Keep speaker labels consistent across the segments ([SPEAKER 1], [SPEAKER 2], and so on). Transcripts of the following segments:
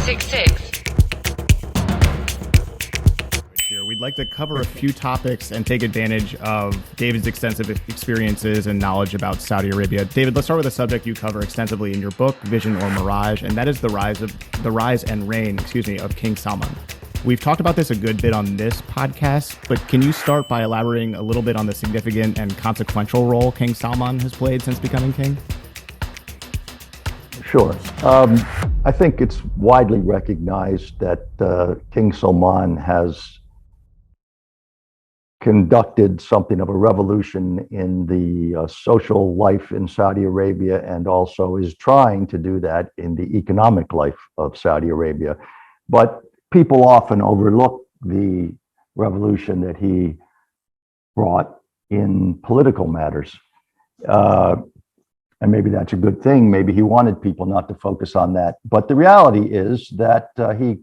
[SPEAKER 1] 666.
[SPEAKER 2] Here. We'd like to cover a few topics and take advantage of David's extensive experiences and knowledge about Saudi Arabia. David, let's start with a subject you cover extensively in your book, Vision or Mirage, and that is the rise and reign, of King Salman. We've talked about this a good bit on this podcast, but can you start by elaborating a little bit on the significant and consequential role King Salman has played since becoming king?
[SPEAKER 3] Sure. I think it's widely recognized that King Salman has conducted something of a revolution in the social life in Saudi Arabia, and also is trying to do that in the economic life of Saudi Arabia. But people often overlook the revolution that he brought in political matters. And maybe that's a good thing. Maybe he wanted people not to focus on that. But the reality is that he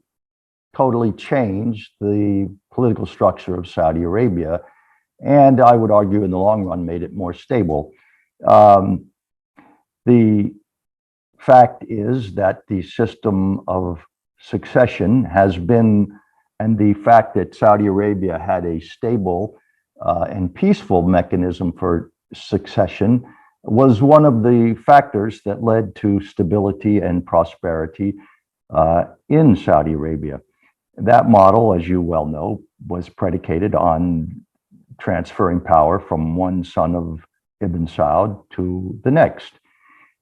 [SPEAKER 3] totally changed the political structure of Saudi Arabia, and I would argue in the long run made it more stable. The fact is that the system of succession has been, and the fact that Saudi Arabia had a stable and peaceful mechanism for succession was one of the factors that led to stability and prosperity in Saudi Arabia. That model, as you well know, was predicated on transferring power from one son of Ibn Saud to the next.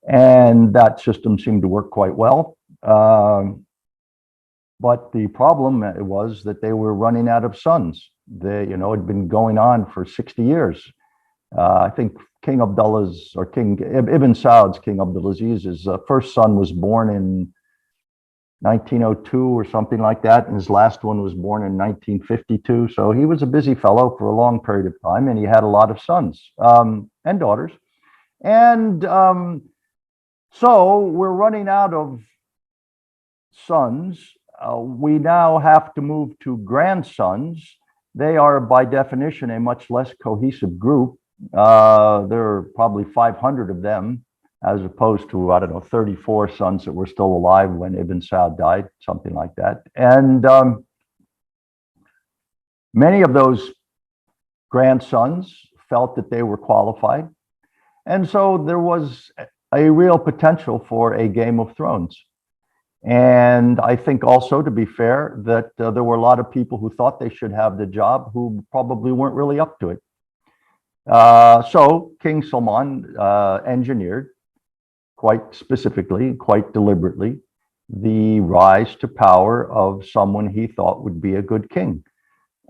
[SPEAKER 3] And that system seemed to work quite well. But the problem was that they were running out of sons. They, had been going on for 60 years. I think King Ibn Saud's, King Abdulaziz's first son was born in 1902 or something like that, and his last one was born in 1952. So he was a busy fellow for a long period of time, and he had a lot of sons and daughters. And so we're running out of sons. We now have to move to grandsons. They are, by definition, a much less cohesive group. There are probably 500 of them, as opposed to, 34 sons that were still alive when Ibn Saud died, something like that. And many of those grandsons felt that they were qualified. And so there was a real potential for a Game of Thrones. And I think also, to be fair, that there were a lot of people who thought they should have the job who probably weren't really up to it. So King Salman engineered, quite specifically, quite deliberately, the rise to power of someone he thought would be a good king.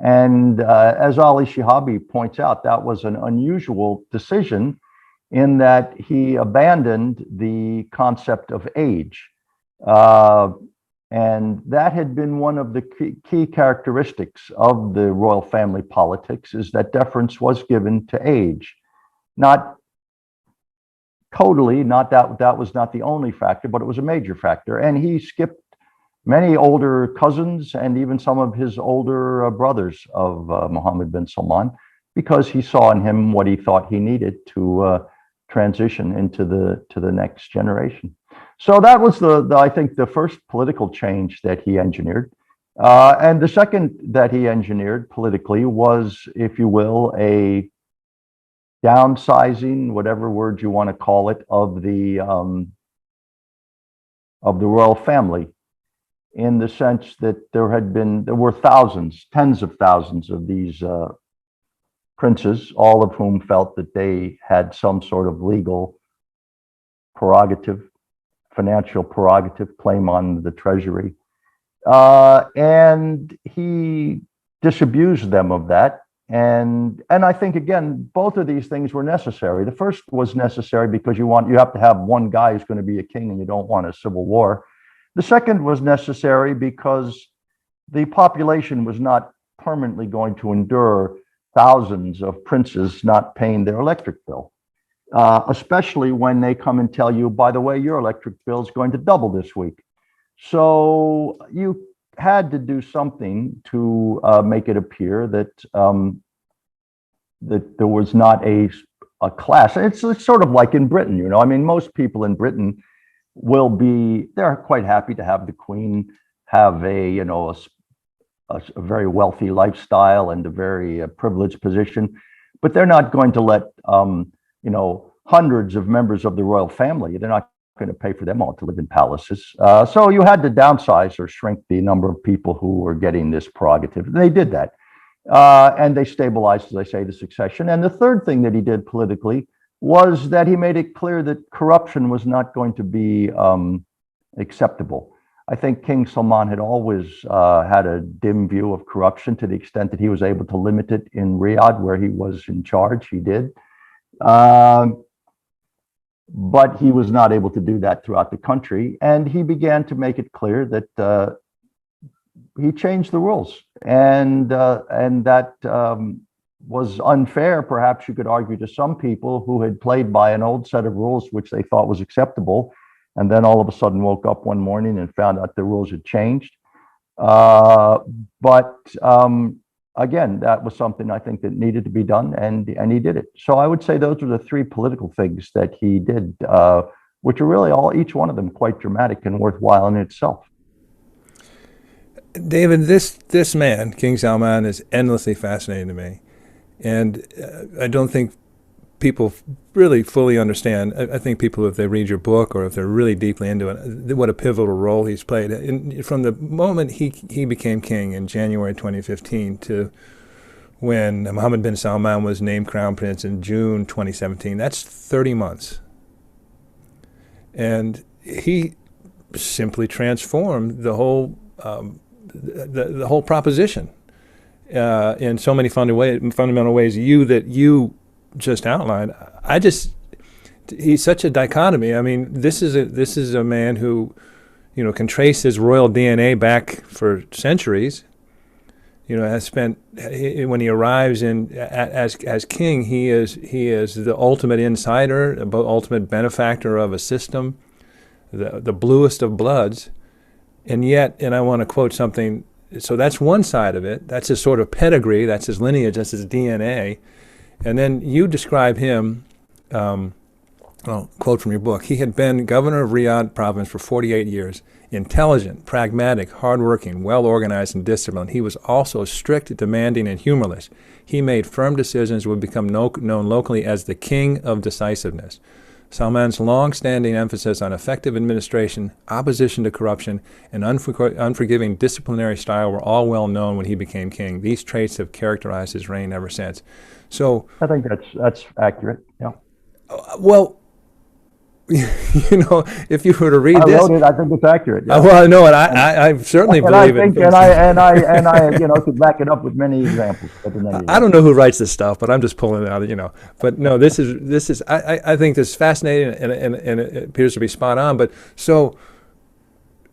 [SPEAKER 3] And as Ali Shihabi points out, that was an unusual decision in that he abandoned the concept of age. And that had been one of the key characteristics of the royal family politics, is that deference was given to age. Not totally, not that was not the only factor, but it was a major factor. And he skipped many older cousins and even some of his older brothers of Mohammed bin Salman, because he saw in him what he thought he needed to transition into the next generation. So that was I think the first political change that he engineered. And the second that he engineered politically was, if you will, a downsizing, whatever word you want to call it, of the royal family, in the sense that there were thousands, tens of thousands of these princes, all of whom felt that they had some sort of legal prerogative, financial prerogative, claim on the treasury. And he disabused them of that. And I think, again, both of these things were necessary. The first was necessary because you have to have one guy who's going to be a king, and you don't want a civil war. The second was necessary because the population was not permanently going to endure thousands of princes not paying their electric bill, especially when they come and tell you, by the way, your electric bill is going to double this week. So you had to do something to make it appear that that there was not a class. It's sort of like in Britain, I mean, most people in Britain they're quite happy to have the Queen have a very wealthy lifestyle and a very privileged position, but they're not going to let hundreds of members of the royal family. They're not going to pay for them all to live in palaces. So you had to downsize or shrink the number of people who were getting this prerogative. And they did that. And they stabilized, as I say, the succession. And the third thing that he did politically was that he made it clear that corruption was not going to be acceptable. I think King Salman had always had a dim view of corruption to the extent that he was able to limit it in Riyadh, where he was in charge. He did. But he was not able to do that throughout the country. And he began to make it clear that he changed the rules. And that was unfair, perhaps you could argue, to some people who had played by an old set of rules which they thought was acceptable, and then all of a sudden woke up one morning and found out the rules had changed. But again, that was something I think that needed to be done, and he did it. So I would say those were the three political things that he did, which are really each one of them quite dramatic and worthwhile in itself.
[SPEAKER 1] David, this man, King Salman, is endlessly fascinating to me. And I don't think people really fully understand. I think people, if they read your book or if they're really deeply into it, what a pivotal role he's played. And from the moment he became king in January 2015 to when Mohammed bin Salman was named crown prince in June 2017, that's 30 months. And he simply transformed the whole the whole proposition in so many fundamental ways that you just outlined. He's such a dichotomy. I mean, this is a man who, can trace his royal DNA back for centuries. Has spent, when he arrives as king, he is the ultimate insider, the ultimate benefactor of a system, the bluest of bloods. And yet, and I want to quote something, so that's one side of it. That's his sort of pedigree, that's his lineage, that's his DNA. And then you describe him, quote from your book, he had been governor of Riyadh province for 48 years, intelligent, pragmatic, hardworking, well-organized, and disciplined. He was also strict, demanding, and humorless. He made firm decisions, would become known locally as the king of decisiveness. Salman's long-standing emphasis on effective administration, opposition to corruption, and unforgiving disciplinary style were all well known when he became king. These traits have characterized his reign ever since. So
[SPEAKER 3] I think that's accurate. Yeah.
[SPEAKER 1] Well, if you were to read this,
[SPEAKER 3] I wrote it. I think it's accurate. Yeah.
[SPEAKER 1] Well, no, and I certainly believe it.
[SPEAKER 3] And I could back it up with many examples.
[SPEAKER 1] I don't know who writes this stuff, but I'm just pulling it out. But no, this is. I think this is fascinating, and it appears to be spot on. But so,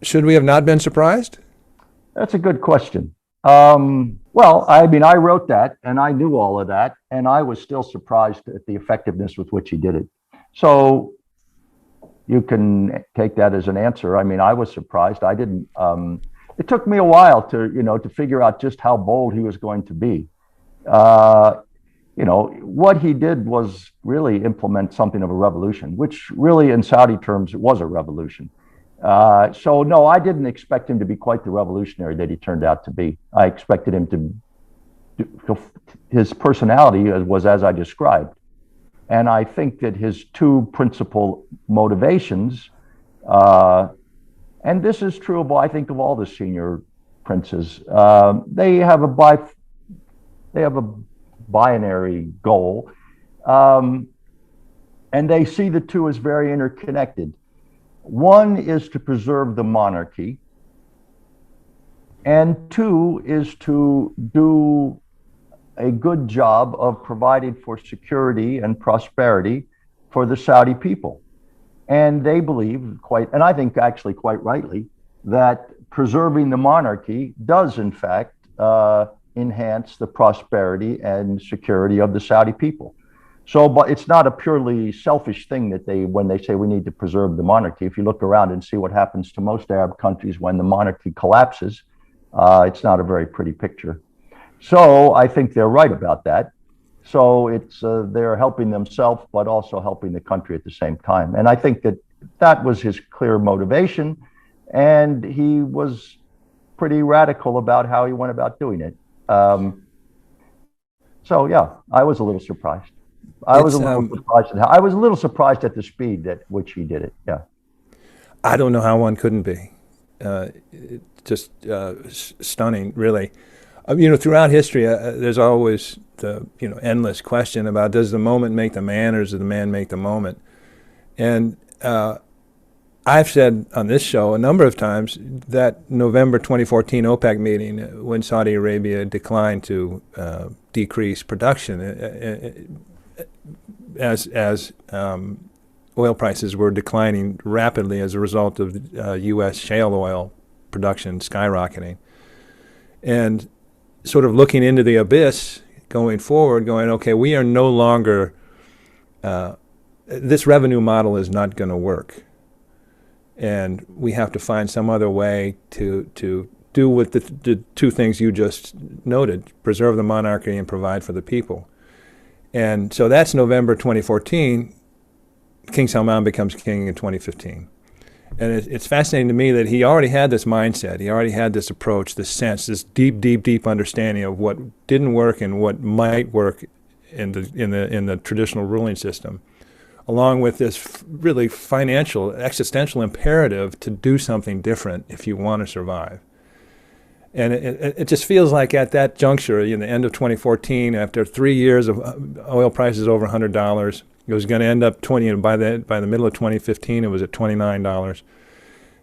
[SPEAKER 1] should we have not been surprised?
[SPEAKER 3] That's a good question. Well, I mean, I wrote that, and I knew all of that, and I was still surprised at the effectiveness with which he did it. So you can take that as an answer. I mean, I was surprised. I didn't. It took me a while to figure out just how bold he was going to be. What he did was really implement something of a revolution, which really, in Saudi terms, it was a revolution. So no, I didn't expect him to be quite the revolutionary that he turned out to be. I expected him to, his personality was as I described. And I think that his two principal motivations, and this is true of, I think, of all the senior princes, they have a binary goal, and they see the two as very interconnected. One is to preserve the monarchy, and two is to do a good job of providing for security and prosperity for the Saudi people. And they believe and I think actually quite rightly, that preserving the monarchy does in fact enhance the prosperity and security of the Saudi people. So, but it's not a purely selfish thing that when they say we need to preserve the monarchy. If you look around and see what happens to most Arab countries when the monarchy collapses, it's not a very pretty picture. So I think they're right about that. So it's they're helping themselves, but also helping the country at the same time. And I think that was his clear motivation. And he was pretty radical about how he went about doing it. So yeah, I was a little surprised. I was a little surprised at the speed at which he did it. Yeah.
[SPEAKER 1] I don't know how one couldn't be. Just stunning, really. Throughout history, there's always the endless question about, does the moment make the man, or does the man make the moment? And I've said on this show a number of times that November 2014 OPEC meeting, when Saudi Arabia declined to decrease production as oil prices were declining rapidly as a result of U.S. shale oil production skyrocketing, and sort of looking into the abyss going forward, going, okay, we are no longer, this revenue model is not going to work. And we have to find some other way to do what the two things you just noted, preserve the monarchy and provide for the people. And so that's November 2014. King Salman becomes king in 2015. And it's fascinating to me that he already had this mindset. He already had this approach, this sense, this deep, deep, deep understanding of what didn't work and what might work in the traditional ruling system, along with this really financial, existential imperative to do something different if you want to survive. And it just feels like at that juncture, in the end of 2014, after 3 years of oil prices over $100, it was going to end up by the middle of 2015, it was at $29.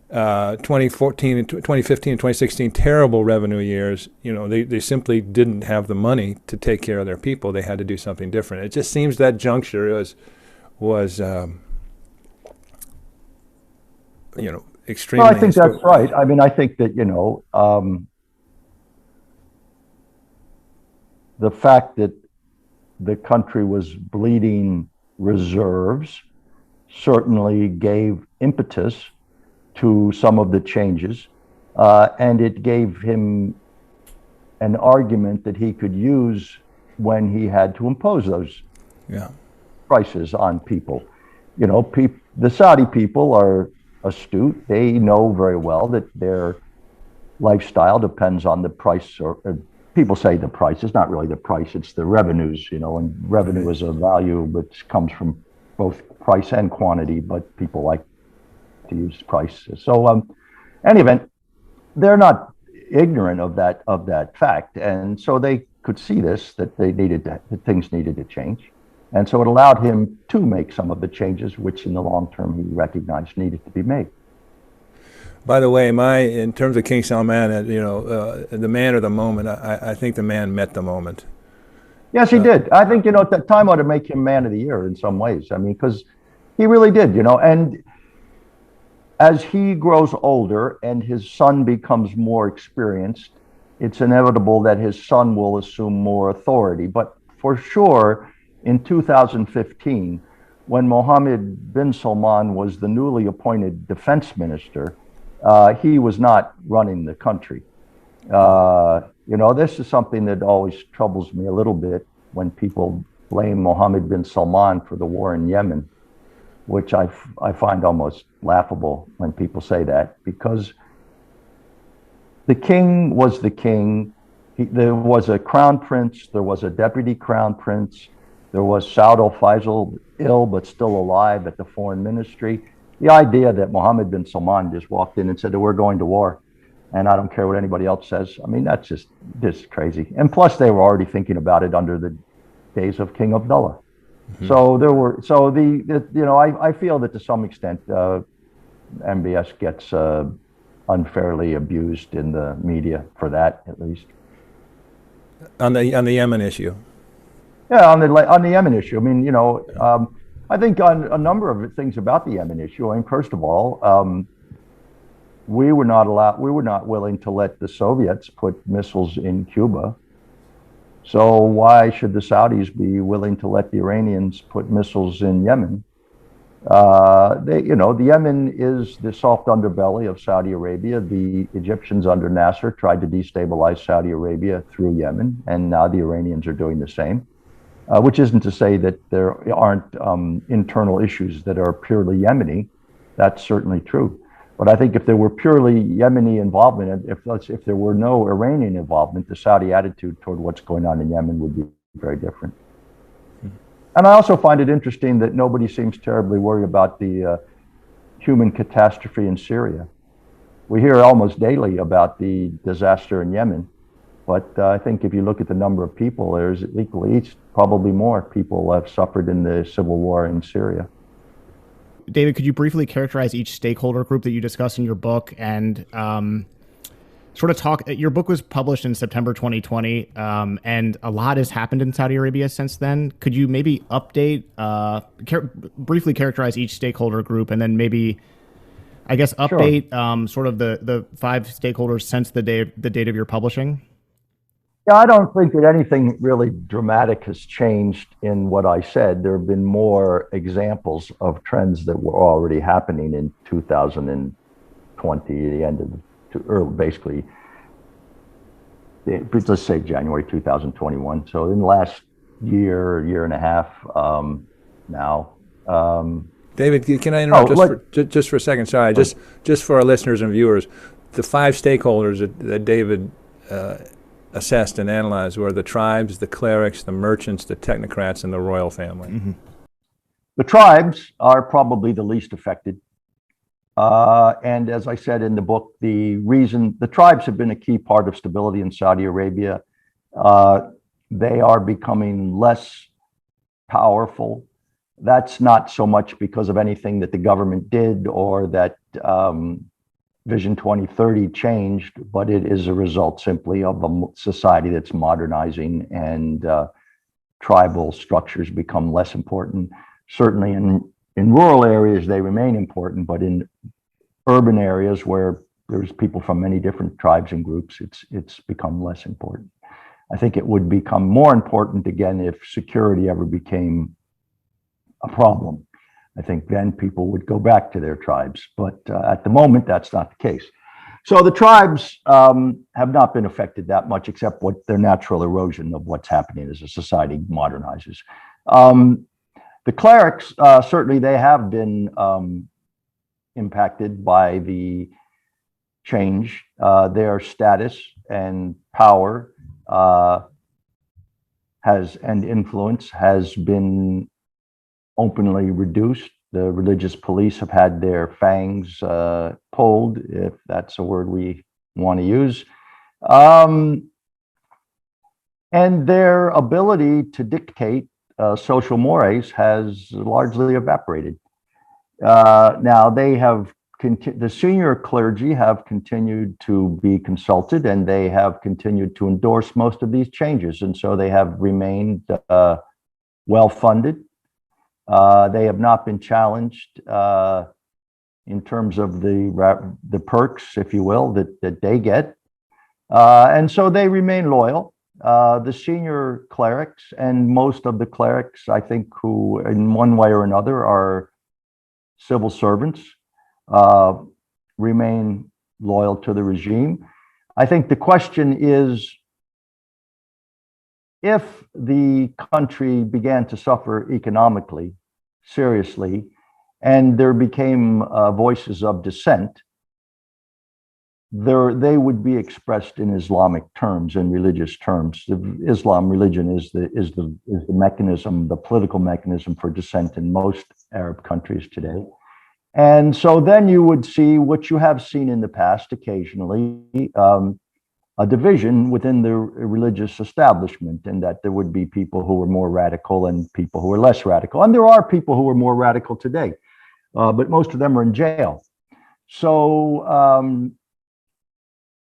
[SPEAKER 1] 2015 and 2016, terrible revenue years. They simply didn't have the money to take care of their people. They had to do something different. It just seems that juncture was extremely.
[SPEAKER 3] Well, I think that's right. I mean, I think that the fact that the country was bleeding reserves certainly gave impetus to some of the changes, and it gave him an argument that he could use when he had to impose those prices on people. The Saudi people are astute. They know very well that their lifestyle depends on the price, or people say the price. It's not really the price, it's the revenues, and revenue is a value which comes from both price and quantity, but people like to use price. So in any event, they're not ignorant of that fact. And so they could see that things needed to change. And so it allowed him to make some of the changes, which in the long term he recognized needed to be made.
[SPEAKER 1] By the way, in terms of King Salman, the man or the moment, I think the man met the moment.
[SPEAKER 3] Yes, he did. I think, that time ought to make him man of the year in some ways. I mean, because he really did, and as he grows older and his son becomes more experienced, it's inevitable that his son will assume more authority. But for sure, in 2015, when Mohammed bin Salman was the newly appointed defense minister, he was not running the country. This is something that always troubles me a little bit when people blame Mohammed bin Salman for the war in Yemen, which I find almost laughable when people say that, because the king was the king. There was a crown prince, there was a deputy crown prince, there was Saud al-Faisal, ill but still alive, at the foreign ministry. The idea that Mohammed bin Salman just walked in and said that we're going to war, and I don't care what anybody else says, I mean, that's just crazy. And plus, they were already thinking about it under the days of King Abdullah. Mm-hmm. I feel that to some extent, MBS gets unfairly abused in the media for that, at least.
[SPEAKER 1] On the Yemen issue.
[SPEAKER 3] Yeah, on the Yemen issue. I mean, I think on a number of things about the Yemen issue. I mean, first of all, we were not willing to let the Soviets put missiles in Cuba. So why should the Saudis be willing to let the Iranians put missiles in Yemen? The Yemen is the soft underbelly of Saudi Arabia. The Egyptians under Nasser tried to destabilize Saudi Arabia through Yemen, and now the Iranians are doing the same. Which isn't to say that there aren't internal issues that are purely Yemeni. That's certainly true. But I think if there were purely Yemeni involvement, if there were no Iranian involvement, the Saudi attitude toward what's going on in Yemen would be very different. And I also find it interesting that nobody seems terribly worried about the human catastrophe in Syria. We hear almost daily about the disaster in Yemen, but I think if you look at the number of people, there's equally, probably more people have suffered in the civil war in Syria.
[SPEAKER 2] David, could you briefly characterize each stakeholder group that you discuss in your book and sort of talk? Your book was published in September 2020, and a lot has happened in Saudi Arabia since then. Could you maybe update, briefly characterize each stakeholder group, and then maybe, I guess, update sort of the 5 stakeholders since the date of your publishing?
[SPEAKER 3] Yeah, I don't think that anything really dramatic has changed in what I said. There have been more examples of trends that were already happening in 2020, the end of, or basically, let's say January 2021. So in the last year and a half now.
[SPEAKER 1] David, can I interrupt just for a second? Sorry, just for our listeners and viewers, the 5 stakeholders that David assessed and analyzed were the tribes, the clerics, the merchants, the technocrats, and the royal family.
[SPEAKER 2] Mm-hmm.
[SPEAKER 3] The tribes are probably the least affected. And as I said in the book, the tribes have been a key part of stability in Saudi Arabia. They are becoming less powerful. That's not so much because of anything that the government did or that Vision 2030 changed, but it is a result simply of a society that's modernizing, and tribal structures become less important. Certainly in rural areas, they remain important, but in urban areas where there's people from many different tribes and groups, it's become less important. I think it would become more important again if security ever became a problem. I think then people would go back to their tribes, but at the moment, that's not the case. So the tribes have not been affected that much, except what their natural erosion of what's happening as a society modernizes. The clerics, certainly they have been impacted by the change. Their status and power and influence has been openly reduced. The religious police have had their fangs pulled, if that's a word we want to use. And their ability to dictate social mores has largely evaporated. Now they have the senior clergy have continued to be consulted, and they have continued to endorse most of these changes, and so they have remained well funded. They have not been challenged in terms of the perks, if you will, that they get, and so they remain loyal. The senior clerics and most of the clerics, I think, who in one way or another are civil servants, remain loyal to the regime. I think the question is, if the country began to suffer economically, seriously, and there became voices of dissent, they would be expressed in Islamic terms, in religious terms. The Islam religion is the mechanism, the political mechanism for dissent in most Arab countries today. And so then you would see what you have seen in the past occasionally, a division within the religious establishment, and that there would be people who were more radical and people who were less radical. And there are people who are more radical today, but most of them are in jail. So,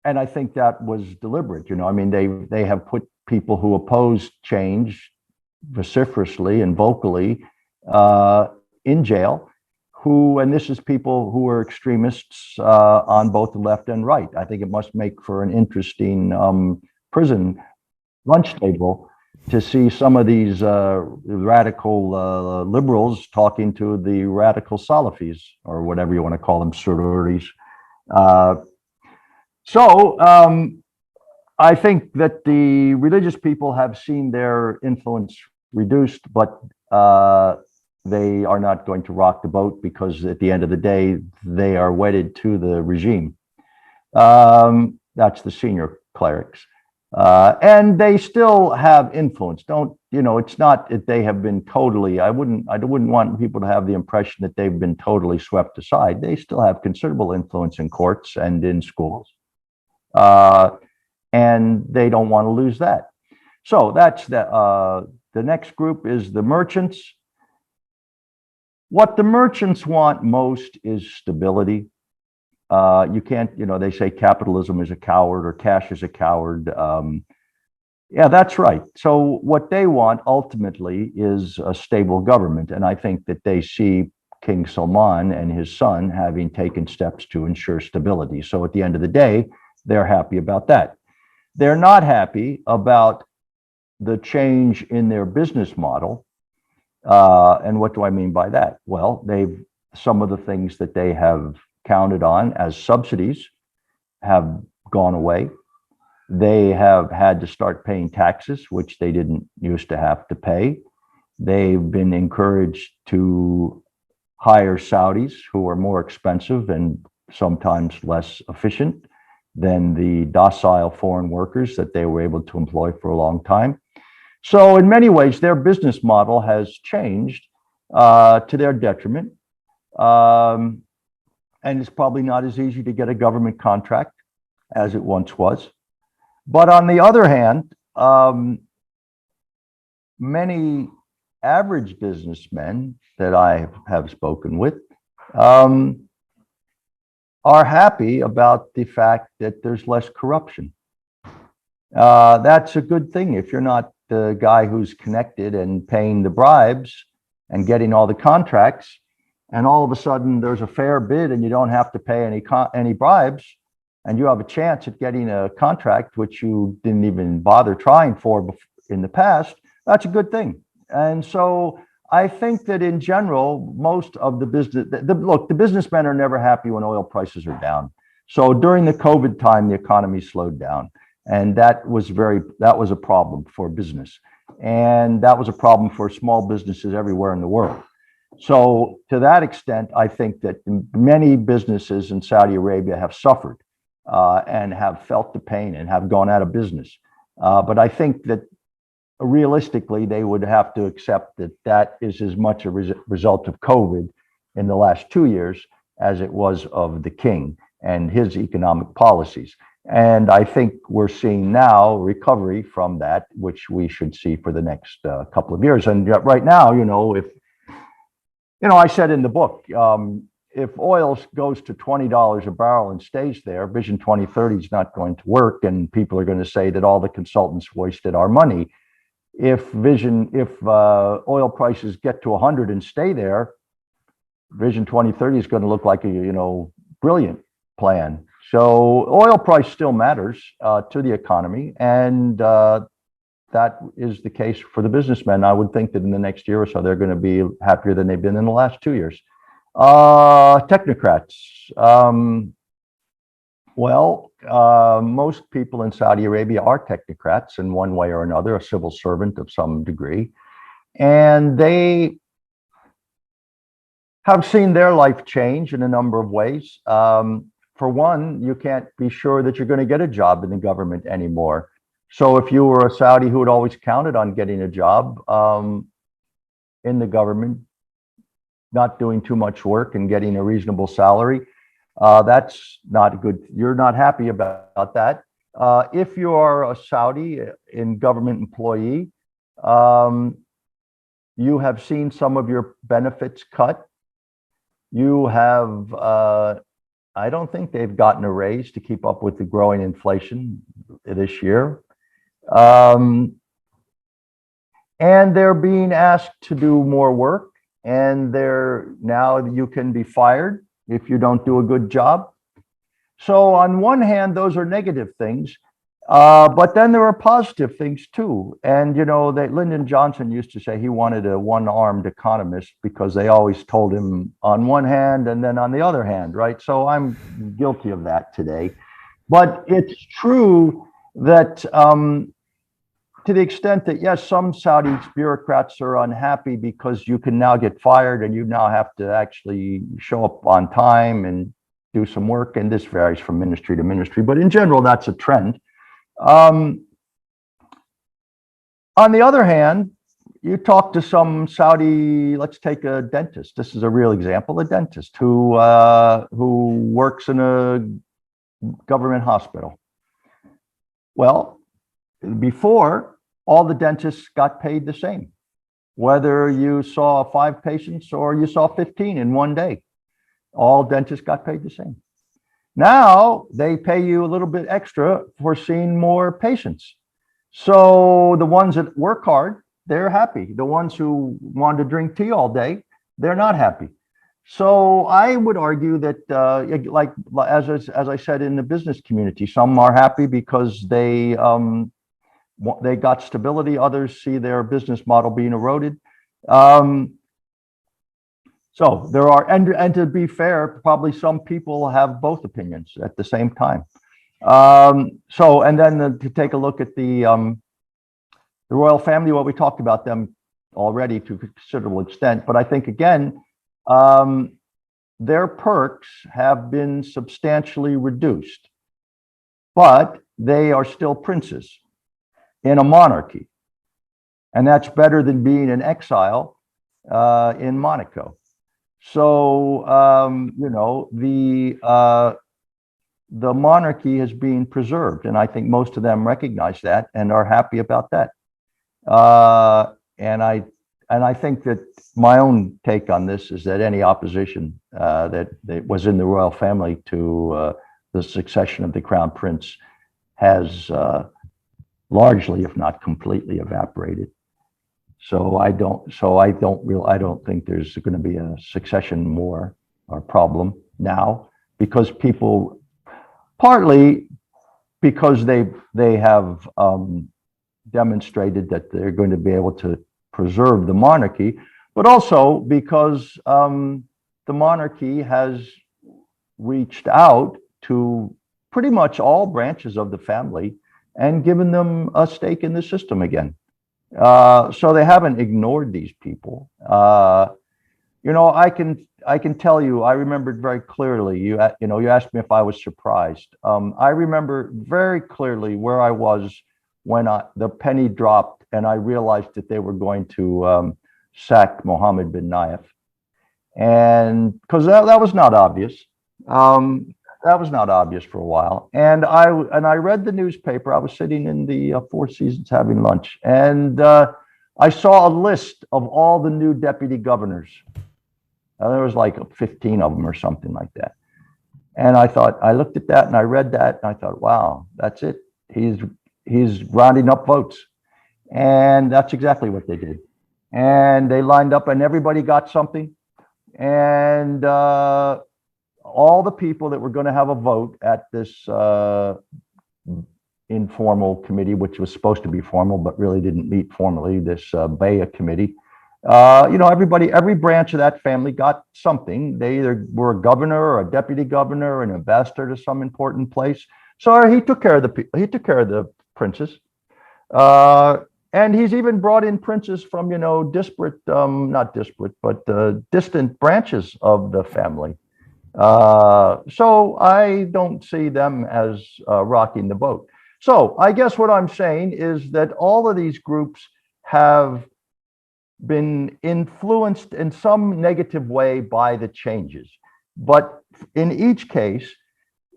[SPEAKER 3] and I think that was deliberate. I mean, they have put people who opposed change vociferously and vocally in jail, and this is people who are extremists on both the left and right. I think it must make for an interesting prison lunch table to see some of these radical liberals talking to the radical Salafis, or whatever you want to call them, sororities. So I think that the religious people have seen their influence reduced, but they are not going to rock the boat because at the end of the day, they are wedded to the regime. That's the senior clerics. And they still have influence. It's not that they have been totally, I wouldn't want people to have the impression that they've been totally swept aside. They still have considerable influence in courts and in schools. And they don't want to lose that. So that's the next group is the merchants. What the merchants want most is stability. You can't, they say capitalism is a coward or cash is a coward. Yeah, that's right. So what they want ultimately is a stable government. And I think that they see King Salman and his son having taken steps to ensure stability. So at the end of the day, they're happy about that. They're not happy about the change in their business model. And what do I mean by that? Well, some of the things that they have counted on as subsidies have gone away. They have had to start paying taxes, which they didn't used to have to pay. They've been encouraged to hire Saudis who are more expensive and sometimes less efficient than the docile foreign workers that they were able to employ for a long time. So in many ways, their business model has changed to their detriment. And it's probably not as easy to get a government contract as it once was. But on the other hand, many average businessmen that I have spoken with are happy about the fact that there's less corruption. That's a good thing. If you're not the guy who's connected and paying the bribes and getting all the contracts, and all of a sudden there's a fair bid and you don't have to pay any bribes, and you have a chance at getting a contract which you didn't even bother trying for in the past, that's a good thing. And so I think that in general, most of the businessmen are never happy when oil prices are down. So during the COVID time, the economy slowed down. And that was a problem for business. And that was a problem for small businesses everywhere in the world. So to that extent, I think that many businesses in Saudi Arabia have suffered and have felt the pain and have gone out of business. But I think that realistically, they would have to accept that that is as much a result of COVID in the last 2 years as it was of the king and his economic policies. And I think we're seeing now recovery from that, which we should see for the next couple of years. And right now, I said in the book, if oil goes to $20 a barrel and stays there, Vision 2030 is not going to work, and people are going to say that all the consultants wasted our money. If oil prices get to 100 and stay there, Vision 2030 is going to look like a brilliant plan. So oil price still matters to the economy, and that is the case for the businessmen. I would think that in the next year or so, they're going to be happier than they've been in the last 2 years. Technocrats. Most people in Saudi Arabia are technocrats in one way or another, a civil servant of some degree. And they have seen their life change in a number of ways. For one, you can't be sure that you're going to get a job in the government anymore. So if you were a Saudi who had always counted on getting a job in the government, not doing too much work and getting a reasonable salary, that's not good. You're not happy about that. If you are a Saudi in government employee, you have seen some of your benefits cut. You have, I don't think they've gotten a raise to keep up with the growing inflation this year. And they're being asked to do more work, and now you can be fired if you don't do a good job. So on one hand, those are negative things, but then there are positive things too. And that Lyndon Johnson used to say he wanted a one-armed economist because they always told him on one hand and then on the other hand, right? So I'm guilty of that today. But it's true that to the extent that, yes, some Saudi bureaucrats are unhappy because you can now get fired and you now have to actually show up on time and do some work. And this varies from ministry to ministry, but in general, that's a trend. On the other hand, you talk to some Saudi, let's take a dentist. This is a real example, a dentist who works in a government hospital. Well, before, all the dentists got paid the same, whether you saw 5 patients or you saw 15 in one day. All dentists got paid the same. Now they pay you a little bit extra for seeing more patients. So the ones that work hard, they're happy. The ones who want to drink tea all day, they're not happy. So I would argue that, like as I said, in the business community, some are happy because they got stability. Others see their business model being eroded. So there are, and to be fair, probably some people have both opinions at the same time. So, and then to take a look at the royal family, well, we talked about them already to a considerable extent, but I think again, their perks have been substantially reduced, but they are still princes in a monarchy. And that's better than being in exile in Monaco. So, you know, the monarchy is being preserved, and I think most of them recognize that and are happy about that. And I think that my own take on this is that any opposition that was in the royal family to the succession of the crown prince has largely, if not completely, evaporated. So I don't think there's going to be a succession war or problem now, because people, partly because they have demonstrated that they're going to be able to preserve the monarchy, but also because the monarchy has reached out to pretty much all branches of the family and given them a stake in the system again. So they haven't ignored these people. You know, I can tell you, I remembered very clearly. You asked me if I was surprised. I remember very clearly where I was when the penny dropped and I realized that they were going to sack Mohammed bin Nayef, and because that was not obvious. That was not obvious for a while. And I read the newspaper. I was sitting in the Four Seasons having lunch, and I saw a list of all the new deputy governors. There was like 15 of them or something like that. And I looked at that and I read that and I thought, wow, that's it. He's rounding up votes. And that's exactly what they did. And they lined up and everybody got something. And all the people that were going to have a vote at this informal committee, which was supposed to be formal, but really didn't meet formally, this Baya committee, you know, every branch of that family got something. They either were a governor or a deputy governor, an ambassador to some important place. So he took care of the princes. And he's even brought in princes from, you know, not disparate, but distant branches of the family. So I don't see them as rocking the boat. So I guess what I'm saying is that all of these groups have been influenced in some negative way by the changes. But in each case,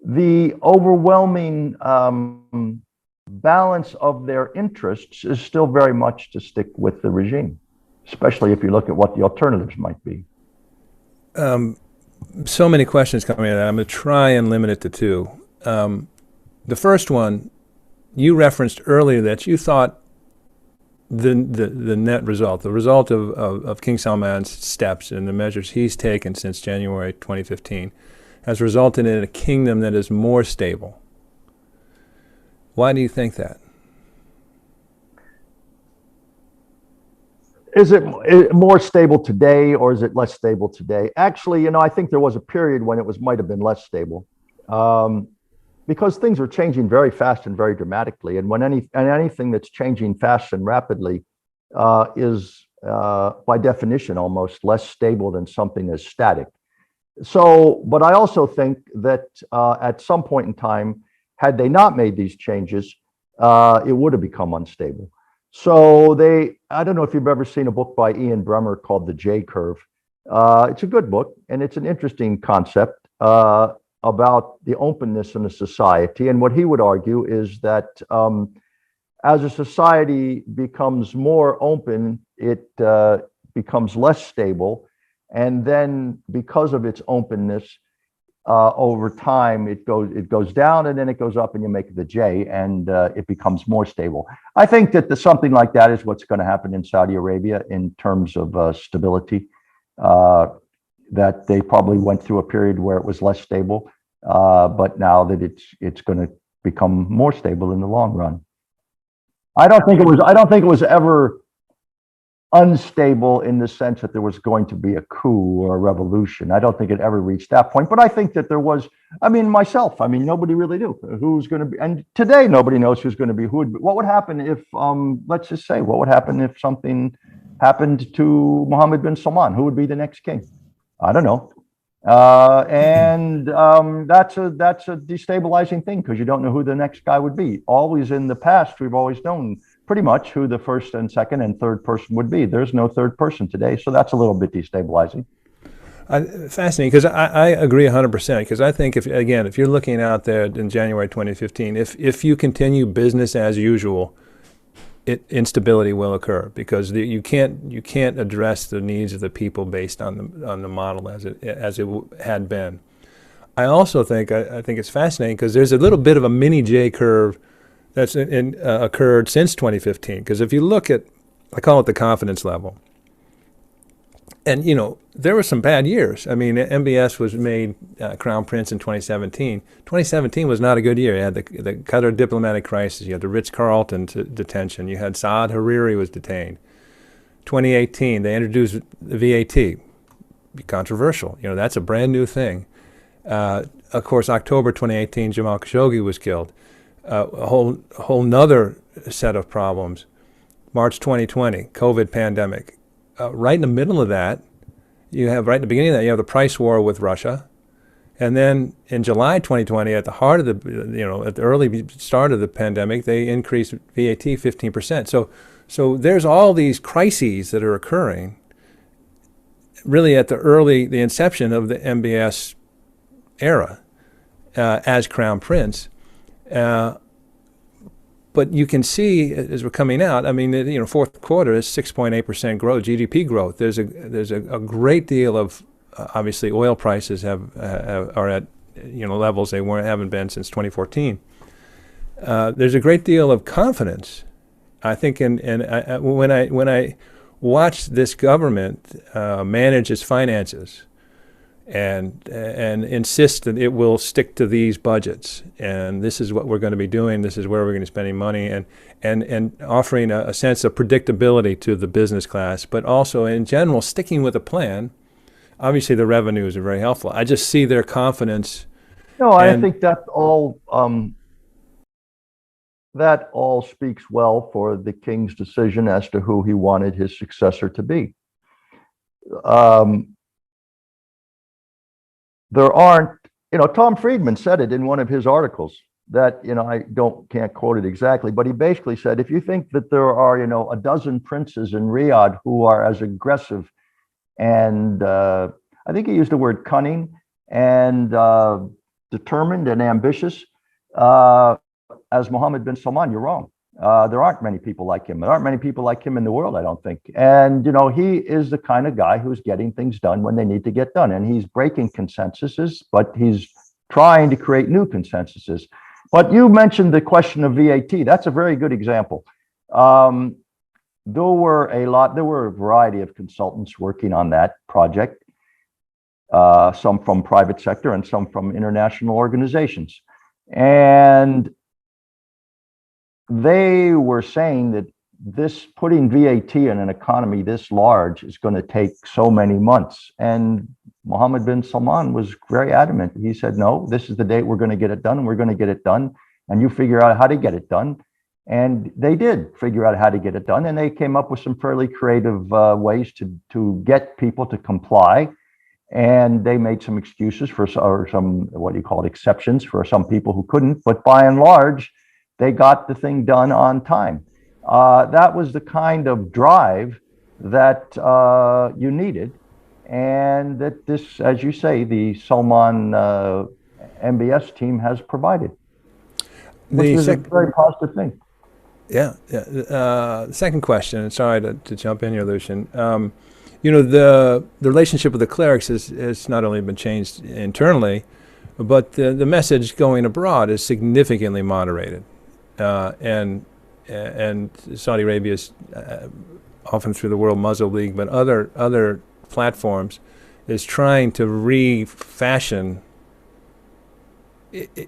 [SPEAKER 3] the overwhelming balance of their interests is still very much to stick with the regime, especially if you look at what the alternatives might be.
[SPEAKER 1] So many questions coming in. I'm going to try and limit it to 2. The first one, you referenced earlier that you thought the net result, the result of King Salman's steps and the measures he's taken since January 2015 has resulted in a kingdom that is more stable. Why do you think that?
[SPEAKER 3] Is it more stable today or is it less stable today? Actually, you know, I think there was a period when it might have been less stable. because things are changing very fast and very dramatically. And when anything that's changing fast and rapidly is by definition almost less stable than something that's static. So, but I also think that at some point in time, had they not made these changes, it would have become unstable. So I don't know if you've ever seen a book by Ian Bremmer called The J Curve. It's a good book, and it's an interesting concept about the openness in a society. And what he would argue is that as a society becomes more open, it becomes less stable. And then because of its openness, over time, it goes down and then it goes up and you make the J and it becomes more stable. I think that something like that is what's going to happen in Saudi Arabia in terms of stability, that they probably went through a period where it was less stable, but now that it's going to become more stable in the long run. I don't think it was ever unstable in the sense that there was going to be a coup or a revolution. I don't think it ever reached that point, but I think that there was, nobody really knew who's going to be, and today nobody knows who's going to be who. What would happen if, let's just say, what would happen if something happened to Mohammed bin Salman? Who would be the next king? I don't know. That's a destabilizing thing because you don't know who the next guy would be. Always in the past, we've always known pretty much who the first and second and third person would be. There's no third person today, so that's a little bit destabilizing.
[SPEAKER 1] Fascinating, because I agree 100%. Because I think if you're looking out there in January 2015, if you continue business as usual, instability will occur because you can't address the needs of the people based on the model as it had been. I also think I think it's fascinating because there's a little bit of a mini J curve that's occurred since 2015. Because if you look at, I call it the confidence level, and there were some bad years. I mean, MBS was made Crown Prince in 2017. 2017 was not a good year. You had the Qatar diplomatic crisis. You had the Ritz-Carlton detention. You had Saad Hariri was detained. 2018, they introduced the VAT. Be controversial. That's a brand new thing. Of course, October 2018, Jamal Khashoggi was killed. A whole nother set of problems. March 2020, COVID pandemic. Right in the middle of that, right in the beginning of that, you have the price war with Russia. And then in July 2020, at the heart of at the early start of the pandemic, they increased VAT 15%. So there's all these crises that are occurring really at the inception of the MBS era as Crown Prince. But you can see as we're coming out, fourth quarter is 6.8% growth, GDP growth. There's a great deal of obviously oil prices are at levels they haven't been since 2014. There's a great deal of confidence, I think, when I watch this government manage its finances and insist that it will stick to these budgets, and this is what we're going to be doing, this is where we're going to be spending money, and offering a sense of predictability to the business class, but also in general sticking with a plan. Obviously the revenues are very helpful. I just see their confidence.
[SPEAKER 3] No, I think that all speaks well for the king's decision as to who he wanted his successor to be. There aren't, Tom Friedman said it in one of his articles that, I can't quote it exactly, but he basically said, if you think that there are, a dozen princes in Riyadh who are as aggressive and I think he used the word cunning and determined and ambitious as Mohammed bin Salman, you're wrong. There aren't many people like him. There aren't many people like him in the world, I don't think. And, he is the kind of guy who's getting things done when they need to get done. And he's breaking consensuses, but he's trying to create new consensuses. But you mentioned the question of VAT. That's a very good example. There were a variety of consultants working on that project, some from private sector and some from international organizations. And they were saying that this putting VAT in an economy this large is going to take so many months. And Mohammed bin Salman was very adamant. He said, no, this is the date we're going to get it done, and we're going to get it done. And you figure out how to get it done. And they did figure out how to get it done. And they came up with some fairly creative ways to get people to comply. And they made some excuses for, or some, what do you call it, exceptions for some people who couldn't. But by and large, they got the thing done on time. That was the kind of drive that you needed. And that this, as you say, the Salman MBS team has provided, which is a very positive thing.
[SPEAKER 1] Yeah. The second question, and sorry to jump in here, Lucian. The relationship with the clerics has not only been changed internally, but the message going abroad is significantly moderated. And Saudi Arabia is often through the World Muslim League, but other platforms is trying to refashion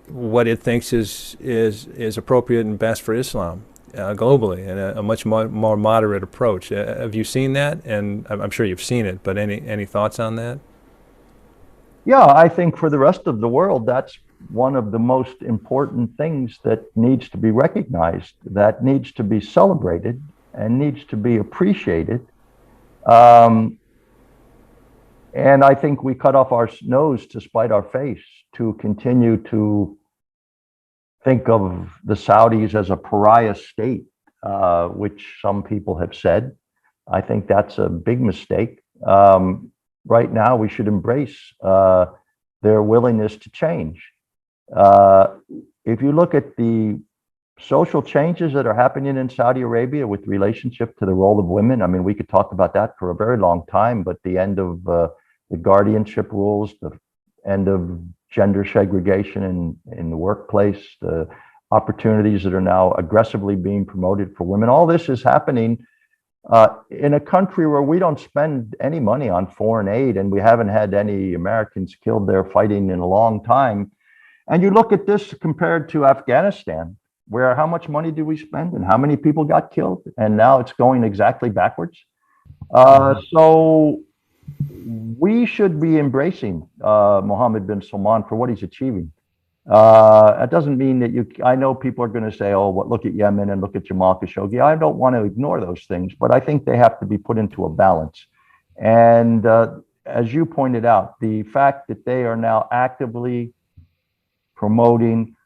[SPEAKER 1] what it thinks is appropriate and best for Islam globally, and a much more moderate approach. Have you seen that? And I'm sure you've seen it, but any thoughts on that?
[SPEAKER 3] Yeah, I think for the rest of the world, that's one of the most important things that needs to be recognized, that needs to be celebrated and needs to be appreciated. And I think we cut off our nose to spite our face to continue to think of the Saudis as a pariah state, which some people have said. I think that's a big mistake. Right now, we should embrace their willingness to change. If you look at the social changes that are happening in Saudi Arabia with relationship to the role of women, I mean, we could talk about that for a very long time, but the end of the guardianship rules, the end of gender segregation in the workplace, the opportunities that are now aggressively being promoted for women, all this is happening in a country where we don't spend any money on foreign aid, and we haven't had any Americans killed there fighting in a long time. And you look at this compared to Afghanistan, where how much money do we spend and how many people got killed? And now it's going exactly backwards. So we should be embracing Mohammed bin Salman for what he's achieving. That doesn't mean that I know people are going to say, oh, look at Yemen and look at Jamal Khashoggi. I don't want to ignore those things, but I think they have to be put into a balance. And as you pointed out, the fact that they are now actively promoting,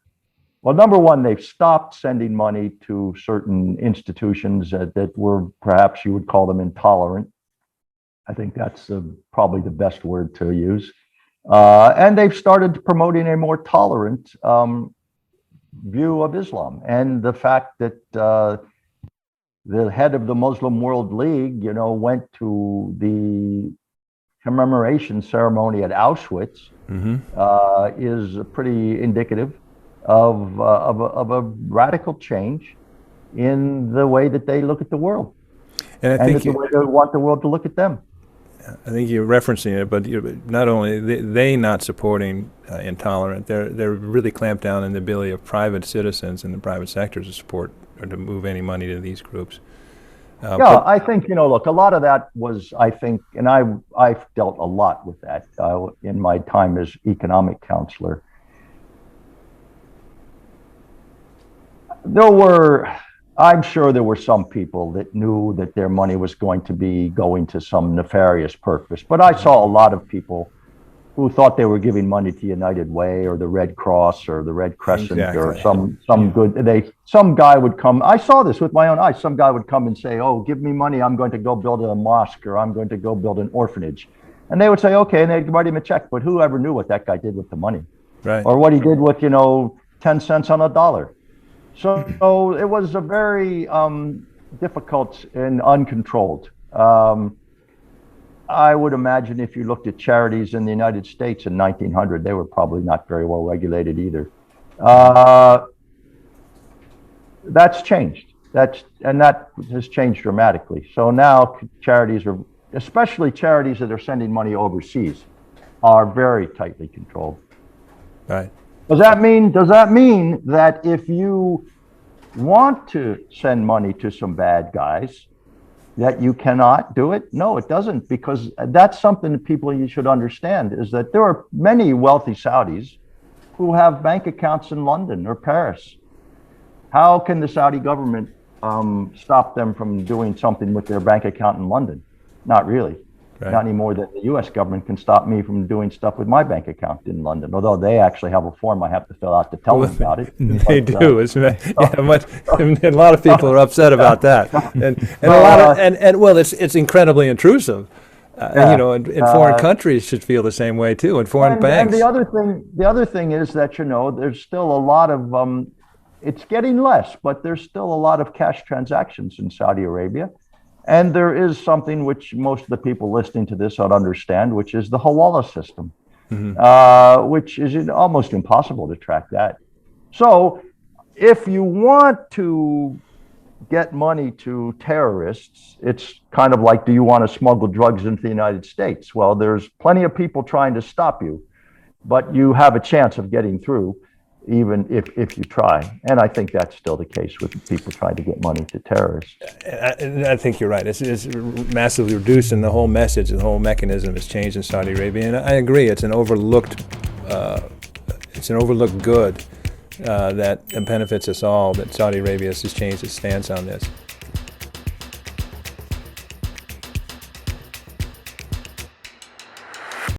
[SPEAKER 3] well, number one, they've stopped sending money to certain institutions that were, perhaps you would call them, intolerant. I think that's probably the best word to use. And they've started promoting a more tolerant view of Islam. And the fact that the head of the Muslim World League, went to the commemoration ceremony at Auschwitz is pretty indicative of a radical change in the way that they look at the world, and the way they want the world to look at them.
[SPEAKER 1] I think you're referencing it, but not only they not supporting intolerant, they're really clamped down on the ability of private citizens in the private sector to support or to move any money to these groups.
[SPEAKER 3] I think, look, a lot of that was, I think, and I've dealt a lot with that in my time as economic counselor. I'm sure there were some people that knew that their money was going to some nefarious purpose. But I saw a lot of people who thought they were giving money to United Way or the Red Cross or the Red Crescent or some guy would come. I saw this with my own eyes. Some guy would come and say, oh, give me money. I'm going to go build a mosque, or I'm going to go build an orphanage. And they would say, okay, and they'd write him a check. But who ever knew what that guy did with the money?
[SPEAKER 1] Right.
[SPEAKER 3] Or what he did with, 10 cents on a dollar. So it was a very difficult and uncontrolled. I would imagine if you looked at charities in the United States in 1900, they were probably not very well regulated either. That's changed. That has changed dramatically. So now charities are, especially charities that are sending money overseas, are very tightly controlled.
[SPEAKER 1] Right.
[SPEAKER 3] Does that mean that if you want to send money to some bad guys, that you cannot do it? No, it doesn't, because that's something that people you should understand, is that there are many wealthy Saudis who have bank accounts in London or Paris. How can the Saudi government stop them from doing something with their bank account in London? Not really.
[SPEAKER 1] Right.
[SPEAKER 3] Not any more than the US government can stop me from doing stuff with my bank account in London, although they actually have a form I have to fill out to tell them about it.
[SPEAKER 1] They do. A lot of people are upset about that, and well, it's incredibly intrusive. And foreign countries should feel the same way too, and foreign banks.
[SPEAKER 3] And the other thing is that there's still a lot of it's getting less, but there's still a lot of cash transactions in Saudi Arabia. And there is something which most of the people listening to this ought to understand, which is the Hawala system, which is almost impossible to track that. So if you want to get money to terrorists, it's kind of like, do you want to smuggle drugs into the United States? Well, there's plenty of people trying to stop you, but you have a chance of getting through, even if you try. And I think that's still the case with people trying to get money to terrorists.
[SPEAKER 1] I think you're right. It's massively reduced, and the whole message, the whole mechanism has changed in Saudi Arabia. And I agree, it's an overlooked good that benefits us all, that Saudi Arabia has changed its stance on this.